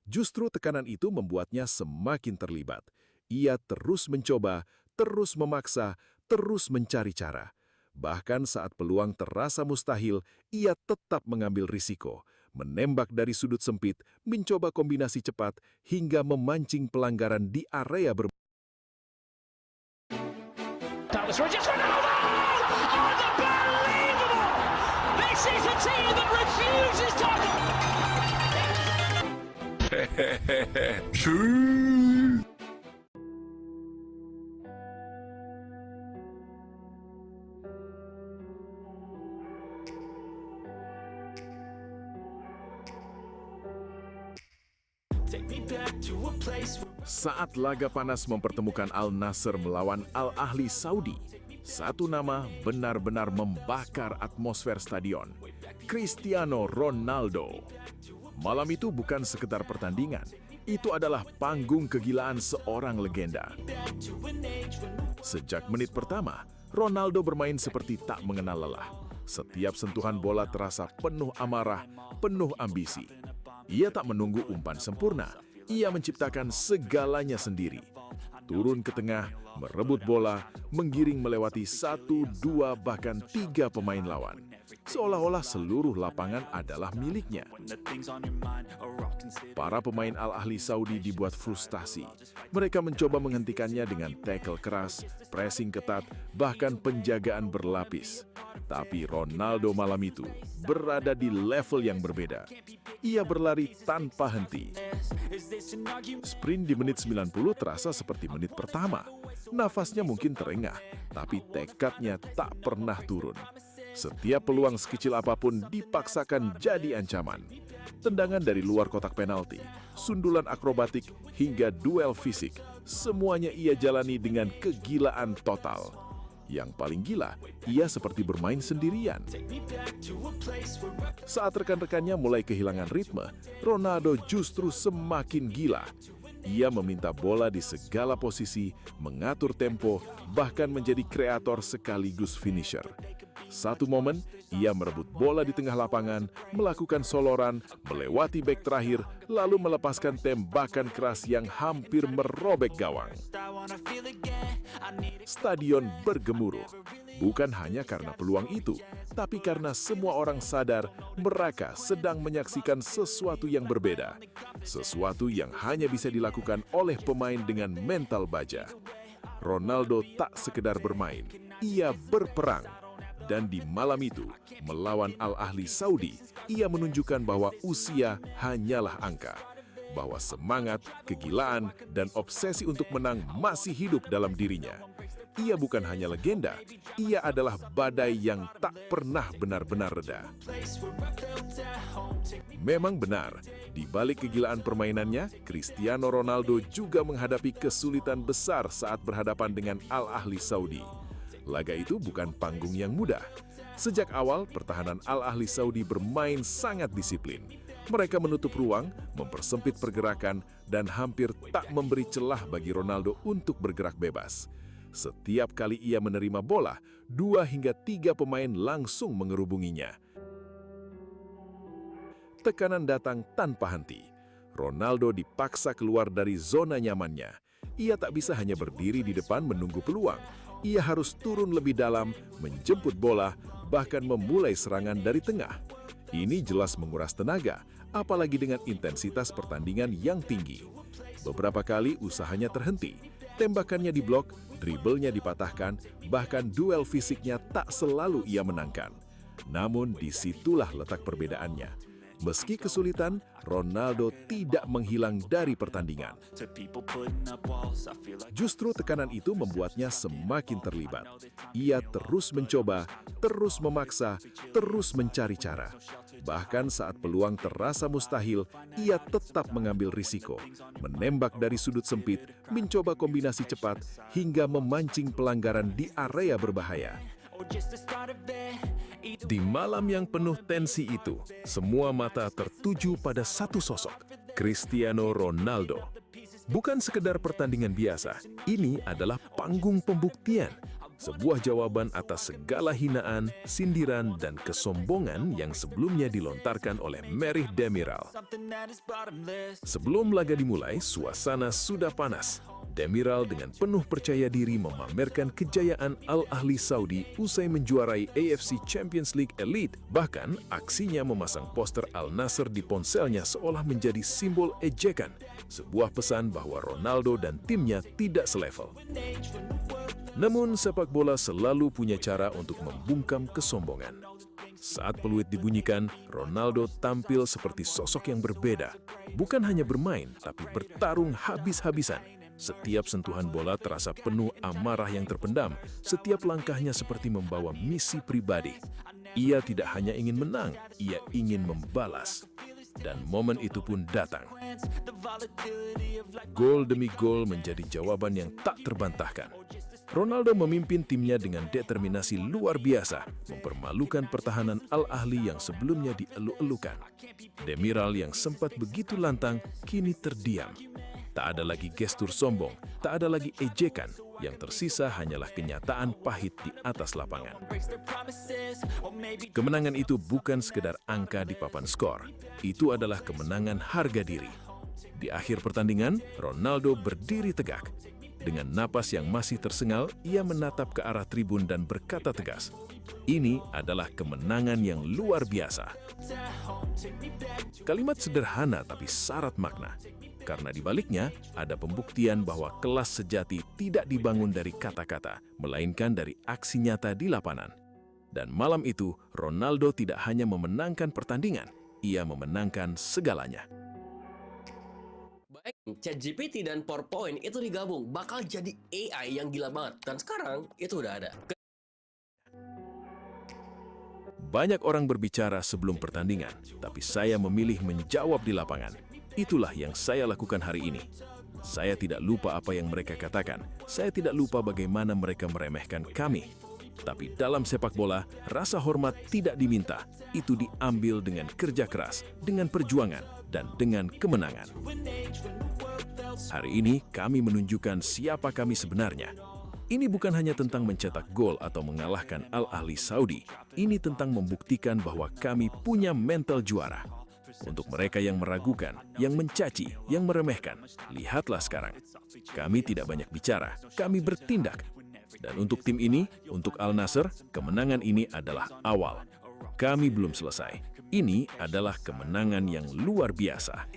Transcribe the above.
Justru tekanan itu membuatnya semakin terlibat. Ia terus mencoba, terus memaksa, terus mencari cara. Bahkan saat peluang terasa mustahil, ia tetap mengambil risiko, menembak dari sudut sempit, mencoba kombinasi cepat, hingga memancing pelanggaran di area berbahaya. That was Rodgers. Ronaldo! Unbelievable! This is a team that refuses to... Take me back to a place where... Saat laga panas mempertemukan Al Nassr melawan Al Ahli Saudi, satu nama benar-benar membakar atmosfer stadion, Cristiano Ronaldo. Malam itu bukan sekedar pertandingan, itu adalah panggung kegilaan seorang legenda. Sejak menit pertama, Ronaldo bermain seperti tak mengenal lelah. Setiap sentuhan bola terasa penuh amarah, penuh ambisi. Ia tak menunggu umpan sempurna, ia menciptakan segalanya sendiri. Turun ke tengah, merebut bola, menggiring melewati 1, 2, bahkan 3 pemain lawan. Seolah-olah seluruh lapangan adalah miliknya. Para pemain Al Ahli Saudi dibuat frustasi. Mereka mencoba menghentikannya dengan tackle keras, pressing ketat, bahkan penjagaan berlapis. Tapi Ronaldo malam itu berada di level yang berbeda. Ia berlari tanpa henti. Sprint di menit 90 terasa seperti menit pertama. Nafasnya mungkin terengah, tapi tekadnya tak pernah turun. Setiap peluang sekecil apapun dipaksakan jadi ancaman. Tendangan dari luar kotak penalti, sundulan akrobatik, hingga duel fisik, semuanya ia jalani dengan kegilaan total. Yang paling gila, ia seperti bermain sendirian. Saat rekan-rekannya mulai kehilangan ritme, Ronaldo justru semakin gila. Ia meminta bola di segala posisi, mengatur tempo, bahkan menjadi kreator sekaligus finisher. Satu momen, ia merebut bola di tengah lapangan, melakukan soloran, melewati bek terakhir, lalu melepaskan tembakan keras yang hampir merobek gawang. Stadion bergemuruh, bukan hanya karena peluang itu, tapi karena semua orang sadar mereka sedang menyaksikan sesuatu yang berbeda. Sesuatu yang hanya bisa dilakukan oleh pemain dengan mental baja. Ronaldo tak sekedar bermain, ia berperang. Dan di malam itu, melawan Al Ahli Saudi, ia menunjukkan bahwa usia hanyalah angka. Bahwa semangat, kegilaan, dan obsesi untuk menang masih hidup dalam dirinya. Ia bukan hanya legenda, ia adalah badai yang tak pernah benar-benar reda. Memang benar, di balik kegilaan permainannya, Cristiano Ronaldo juga menghadapi kesulitan besar saat berhadapan dengan Al Ahli Saudi. Laga itu bukan panggung yang mudah. Sejak awal, pertahanan Al Ahli Saudi bermain sangat disiplin. Mereka menutup ruang, mempersempit pergerakan, dan hampir tak memberi celah bagi Ronaldo untuk bergerak bebas. Setiap kali ia menerima bola, 2 hingga 3 pemain langsung mengerubunginya. Tekanan datang tanpa henti. Ronaldo dipaksa keluar dari zona nyamannya. Ia tak bisa hanya berdiri di depan menunggu peluang. Ia harus turun lebih dalam, menjemput bola, bahkan memulai serangan dari tengah. Ini jelas menguras tenaga, apalagi dengan intensitas pertandingan yang tinggi. Beberapa kali usahanya terhenti, tembakannya diblok, dribblenya dipatahkan, bahkan duel fisiknya tak selalu ia menangkan. Namun disitulah letak perbedaannya. Meski kesulitan, Ronaldo tidak menghilang dari pertandingan. Justru tekanan itu membuatnya semakin terlibat. Ia terus mencoba, terus memaksa, terus mencari cara. Bahkan saat peluang terasa mustahil, ia tetap mengambil risiko, menembak dari sudut sempit, mencoba kombinasi cepat, hingga memancing pelanggaran di area berbahaya. Di malam yang penuh tensi itu, semua mata tertuju pada satu sosok, Cristiano Ronaldo. Bukan sekedar pertandingan biasa, ini adalah panggung pembuktian. Sebuah jawaban atas segala hinaan, sindiran, dan kesombongan yang sebelumnya dilontarkan oleh Merih Demiral. Sebelum laga dimulai, suasana sudah panas. Demiral dengan penuh percaya diri memamerkan kejayaan Al Ahly Saudi usai menjuarai AFC Champions League Elite. Bahkan, aksinya memasang poster Al Nassr di ponselnya seolah menjadi simbol ejekan. Sebuah pesan bahwa Ronaldo dan timnya tidak selevel. Namun, sepak bola selalu punya cara untuk membungkam kesombongan. Saat peluit dibunyikan, Ronaldo tampil seperti sosok yang berbeda. Bukan hanya bermain, tapi bertarung habis-habisan. Setiap sentuhan bola terasa penuh amarah yang terpendam. Setiap langkahnya seperti membawa misi pribadi. Ia tidak hanya ingin menang, ia ingin membalas. Dan momen itu pun datang. Gol demi gol menjadi jawaban yang tak terbantahkan. Ronaldo memimpin timnya dengan determinasi luar biasa, mempermalukan pertahanan Al Ahly yang sebelumnya dieluk-elukan. Demiral yang sempat begitu lantang, kini terdiam. Tak ada lagi gestur sombong, tak ada lagi ejekan, yang tersisa hanyalah kenyataan pahit di atas lapangan. Kemenangan itu bukan sekedar angka di papan skor, itu adalah kemenangan harga diri. Di akhir pertandingan, Ronaldo berdiri tegak. Dengan napas yang masih tersengal, ia menatap ke arah tribun dan berkata tegas, "Ini adalah kemenangan yang luar biasa." Kalimat sederhana tapi syarat makna. Karena di baliknya ada pembuktian bahwa kelas sejati tidak dibangun dari kata-kata, melainkan dari aksi nyata di lapangan. Dan malam itu, Ronaldo tidak hanya memenangkan pertandingan, ia memenangkan segalanya. Baik, ChatGPT dan PowerPoint itu digabung, bakal jadi AI yang gila banget. Dan sekarang itu udah ada. Banyak orang berbicara sebelum pertandingan, tapi saya memilih menjawab di lapangan. Itulah yang saya lakukan hari ini. Saya tidak lupa apa yang mereka katakan. Saya tidak lupa bagaimana mereka meremehkan kami. Tapi dalam sepak bola, rasa hormat tidak diminta. Itu diambil dengan kerja keras, dengan perjuangan, dan dengan kemenangan. Hari ini kami menunjukkan siapa kami sebenarnya. Ini bukan hanya tentang mencetak gol atau mengalahkan Al Ahly Saudi. Ini tentang membuktikan bahwa kami punya mental juara. Untuk mereka yang meragukan, yang mencaci, yang meremehkan, lihatlah sekarang. Kami tidak banyak bicara, kami bertindak. Dan untuk tim ini, untuk Al Nassr, kemenangan ini adalah awal. Kami belum selesai. Ini adalah kemenangan yang luar biasa.